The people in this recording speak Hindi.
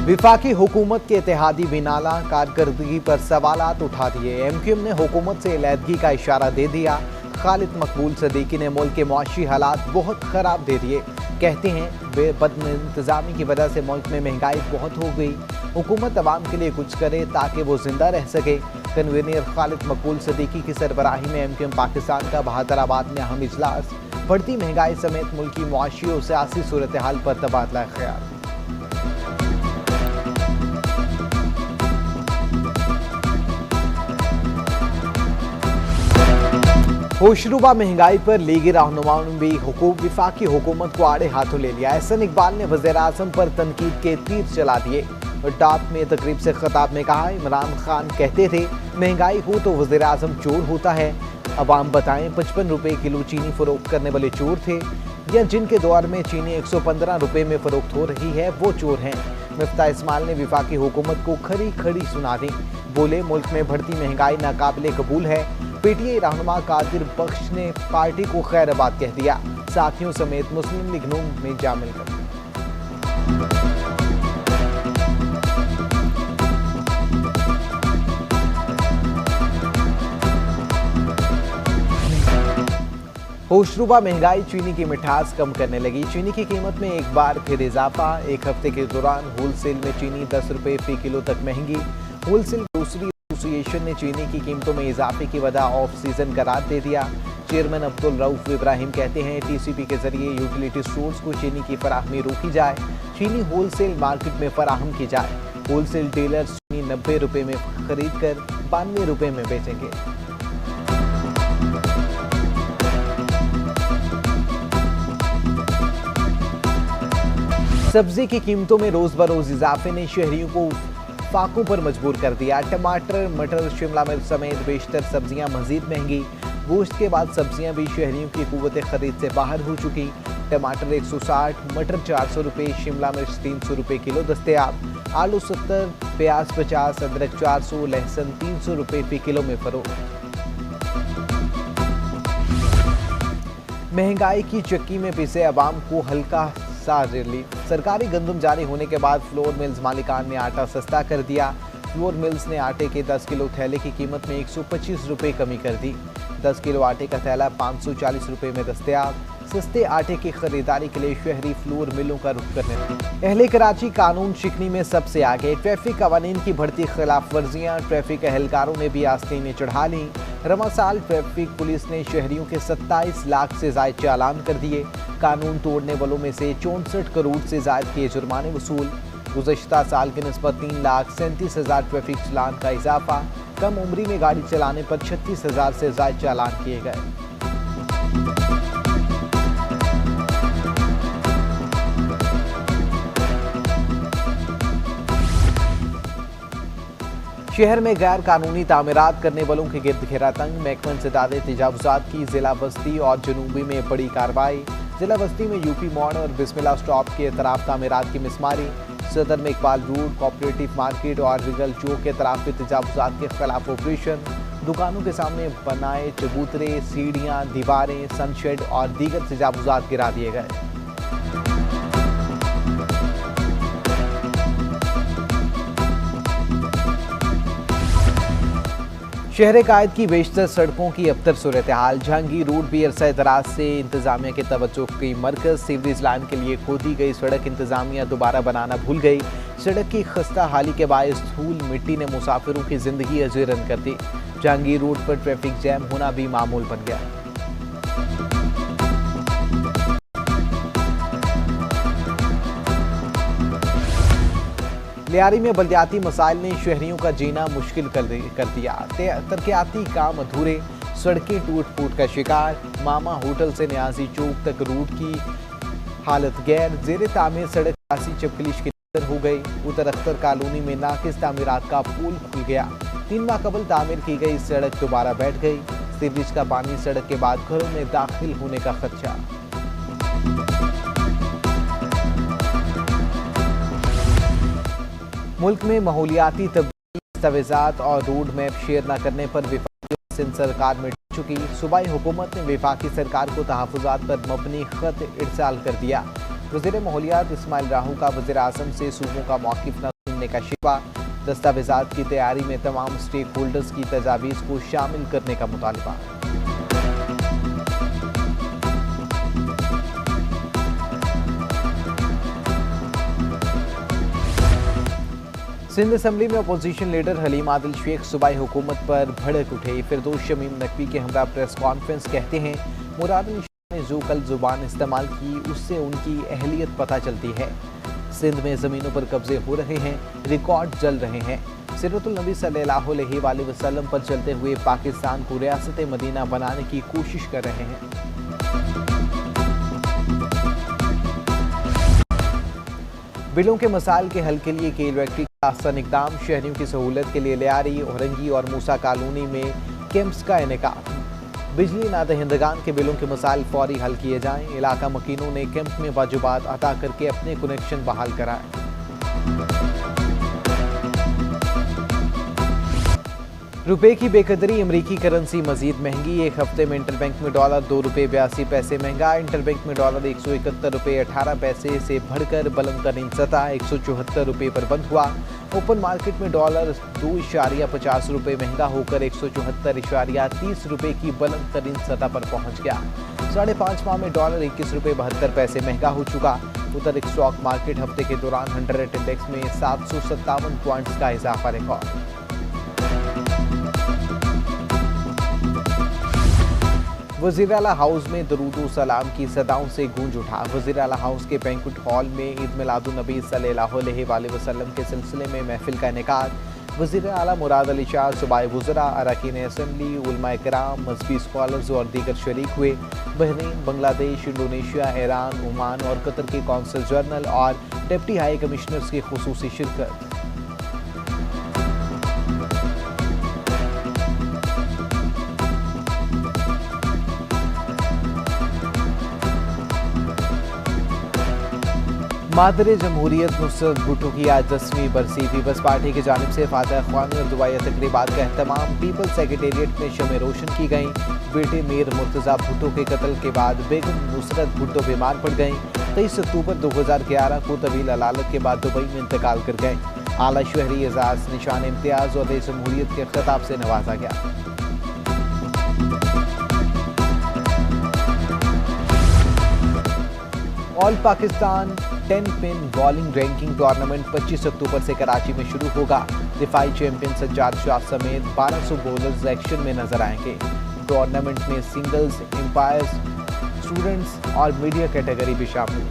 विफाकी हुकूमत के इत्तेहादी भी नाला कारकर्दगी पर सवालात उठा दिए। एमक्यूएम ने हुकूमत से अलहदगी का इशारा दे दिया। खालिद मकबूल सदीकी ने मुल्क के मुआशी हालात बहुत ख़राब दे दिए। कहते हैं बदइंतज़ामी की वजह से मुल्क में महंगाई बहुत हो गई। हुकूमत अवाम के लिए कुछ करे ताकि वो जिंदा रह सके। कन्वीनर खालिद मकबूल सदीकी की सरबराही में एमक्यूएम पाकिस्तान का बहादुराबाद में अहम इजलास। बढ़ती महंगाई समेत मुल्क की मुआशी और सियासी सूरत हाल पर तबादला ख्याल। होशरुबा महंगाई पर लीगी रहनुमाओं ने भी विफाकी हुकूमत को आड़े हाथों ले लिया। एहसन इकबाल ने वज़ीर आज़म पर तनकीद के तीर चला दिए। डाक में तकरीब से खिताब में कहा, इमरान खान कहते थे महंगाई हो तो वज़ीर आज़म चोर होता है। अवाम बताएं 55 रुपए किलो चीनी फरोख्त करने वाले चोर थे या जिनके दौर में चीनी 115 रुपए में फरोख्त हो रही है वो चोर हैं। मिफ्ता इस्माइल ने विफाकी हुकूमत को खरी खड़ी सुना दी। बोले मुल्क में बढ़ती महंगाई नाकाबिले कबूल है। पीटीआई रहनुमा कादिर बख्श ने पार्टी को खैराबाद कह दिया। साथियों समेत मुस्लिम लीग नून में शामिल कर होशरुबा महंगाई चीनी की मिठास कम करने लगी। चीनी की कीमत में एक बार फिर इजाफा। एक हफ्ते के दौरान होलसेल में चीनी 10 रुपए फी किलो तक महंगी। होलसेल दूसरी एसोसिएशन ने चीनी की कीमतों में इजाफे की वजह ऑफ सीजन करार दे दिया। चेयरमैन अब्दुल रऊफ इब्राहिम कहते हैं टीसीपी के जरिए यूटिलिटी स्टोर्स को चीनी की फराहमी रोकी जाए। चीनी होलसेल मार्केट में फराहम की जाए। होलसेल डीलर्स चीनी 90 रुपए में खरीद कर 92 रुपए में बेचेंगे। सब्जी की कीमतों में रोज बरोज इजाफे ने शहरियों को फाकों पर मजबूर कर दिया। टमाटर, मटर, शिमला मिर्च समेत बेशतर सब्जियां मजीद महंगी। गोश्त के बाद सब्जियां भी शहरियों की कुव्वत खरीद से बाहर हो चुकी। टमाटर 160, मटर 400 रुपये, शिमला मिर्च 300 रुपये किलो दस्तयाब। आलू 70, प्याज 50, अदरक 400, लहसुन 300 रुपये फी किलो में फरोख्त। महंगाई की चक्की में पिसे अवाम को हल्का रिलीफ। सरकारी गंदम जारी होने के बाद फ्लोर मिल्स मालिकान ने आटा सस्ता कर दिया। फ्लोर मिल्स ने आटे के 10 किलो थैले की कीमत में 125 रुपये कमी कर दी। 10 किलो आटे का थैला 540 रुपये में दस्तयाब। सस्ते आटे की खरीदारी के लिए शहरी फ्लोर मिलों का रुख करने लगे। अहले कराची कानून शिकनी में सबसे आगे। ट्रैफिक कवानीन की बढ़ती खिलाफ वर्जियाँ। ट्रैफिक एहलकारों ने भी आस्तीनें चढ़ा ली। रवा साल ट्रैफिक पुलिस ने शहरियों के 27 लाख से जायद चालान कर दिए। कानून तोड़ने वालों में से 64 करोड़ से जायद के जुर्माने वसूल। गुज़श्ता साल की निस्बत 3,37,000 ट्रैफिक चालान का इजाफा। कम उम्री में गाड़ी चलाने पर 36,000 से जायद चालान किए गए। शहर में गैर कानूनी तामीरात करने वालों के गिर्द घेरा तंग। महकमा इंसदादे तजावुजात की जिला बस्ती और जनूबी में बड़ी कार्रवाई। जिला बस्ती में यूपी मोड़ और बिस्मिल्लाह स्टॉप के तरफ तामीरात की मिसमारी। सदर में इकबाल रोड, कोऑपरेटिव मार्केट और रिगल चौक के तरफ भी तजावुजात के खिलाफ ऑपरेशन। दुकानों के सामने बनाए चबूतरे, सीढ़ियाँ, दीवारें, सनशेड और दीगर तजावुजात गिरा दिए गए। शहर कायद की बेशतर सड़कों की अबतर सूरत हाल। जहांगीर रोड भी अरसा दराज से इंतजामिया के तवज्जो की मरकज। सीवरेज लाइन के लिए खोदी गई सड़क इंतजामिया दोबारा बनाना भूल गई। सड़क की खस्ता हाली के बायस धूल मिट्टी ने मुसाफिरों की जिंदगी अजीरन कर दी। जहांगीर रोड पर ट्रैफिक जैम होना भी मामूल बन गया। लियारी में बल्दियाती मसाइल ने शहरियों का जीना मुश्किल कर दिया। तरक्याती काम अधूरे, सड़कें टूट फूट का शिकार। मामा होटल से न्याजी चौक तक रूट की हालत गैर। जेर तामीर सड़क कासी चपकलिश की नजर हो गई। उत्तर अख्तर कॉलोनी में नाकिस तामीरात का पुल खुल गया। 3 माह कबल तामीर की गई सड़क दोबारा बैठ गई। सीवरेज का पानी सड़क के बाद घरों में दाखिल होने का खदशा। मुल्क में माहौलियाती तब्दीली, दस्तावेजात और रोड मैप शेयर न करने पर विफाकी सिंध सरकार में चुकी। सूबाई हुकूमत ने विफाकी सरकार को तहफ़्फ़ुज़ात पर मबनी खत इरसाल कर दिया। वज़ीर माहौलियात इस्माइल राहू का वज़ीर आज़म से सूबों का मौक़िफ़ न करने का शिकवा। दस्तावेजात की तैयारी में तमाम स्टेक होल्डर्स की तजावीज़ को शामिल करने का मुतालबा। सिंध असेंबली में अपोजिशन लीडर हलीम आदिल शेख सूबाई हुकूमत पर भड़क उठे। फिरदौस शमीम नकवी के हमरा प्रेस कॉन्फ्रेंस कहते हैं, मुराद अली शाह ने जो कल जुबान इस्तेमाल की उससे उनकी अहलियत पता चलती है। सिंध में ज़मीनों पर कब्जे हो रहे हैं, रिकॉर्ड जल रहे हैं। सिरतुल नबी सल्लल्लाहु अलैहि वसल्लम पर चलते हुए पाकिस्तान को रियासत मदीना बनाने की कोशिश कर रहे हैं। बिलों के मसाइल के हल के लिए केल फैक्ट्री का आसान इक़दाम। शहरियों की सहूलत के लिए लियारी, औरंगी और मूसा कॉलोनी में कैंप्स का इनेकाद। बिजली नादहिंदगान के बिलों के मसाइल फौरी हल किए जाएं। इलाका मकीनों ने कैंप में वाजिबात अदा करके अपने कनेक्शन बहाल कराए। रुपए की बेकदरी, अमरीकी करेंसी मजीद महंगी। एक हफ्ते में इंटरबैंक में डॉलर 2 रुपये 82 पैसे महंगा। इंटरबैंक में डॉलर 171 रुपये 18 पैसे से बढ़कर बुलंद तरीन सतह 174 रुपये पर बंद हुआ। ओपन मार्केट में डॉलर 2.50 रुपये महंगा होकर 174.30 रुपये की बुलंद तरीन सतह पर पहुंच गया। 5.5 माह में डॉलर 21 रुपये 72 पैसे महंगा हो चुका। उधर स्टॉक मार्केट हफ्ते के दौरान 100 इंडेक्स में 757 पॉइंट्स का इजाफा रिकॉर्ड। वज़ीर आला हाउस में दरूद सलाम की सदाओं से गूंज उठा। वज़ीर आला हाउस के बैंक्वेट हॉल में ईद मिलादुन्नबी सल्लल्लाहु अलैहि वसल्लम के सिलसिले में महफिल का इनेकाद। वज़ीर आला मुराद अली शाह, सूबाई वुज़रा, अरकान असेंबली, उलमाए किराम, मज़हबी स्कॉलर्स और दीगर शरीक हुए। Bahrain, Bangladesh, Indonesia, Iran, Oman और कतर के कौंसल जनरल और डिप्टी हाई कमिश्नर्स की खुसूसी शिरकत। मादर जमहूरियत नुसरत भुट्टो की आज 10वीं बरसी। पीपल्स पार्टी की जानिब से फातह ख्वानी और दुआया तकरीबात का अहतमाम पीपल्स सेक्रेटेरिएट में शमें रोशन की गई। बेटे मीर मुर्तज़ा भुट्टो के कत्ल के बाद बेगम नुसरत भुट्टो बीमार पड़ गईं। 23 अक्टूबर 2011 को तवील अलालत के बाद दुबई में इंतकाल कर गए। आला शहरी एजाज, निशान इम्तियाज़ और जमहूरियत के खिताब से नवाजा गया। All Pakistan 10 pin bowling ranking tournament 25 अक्टूबर से कराची में शुरू होगा। दिफाई चैंपियन सज्जाद शाह समेत 1200 बॉलर्स एक्शन में नजर आएंगे। टूर्नामेंट में सिंगल्स, एम्पायर्स, स्टूडेंट्स और मीडिया कैटेगरी भी शामिल।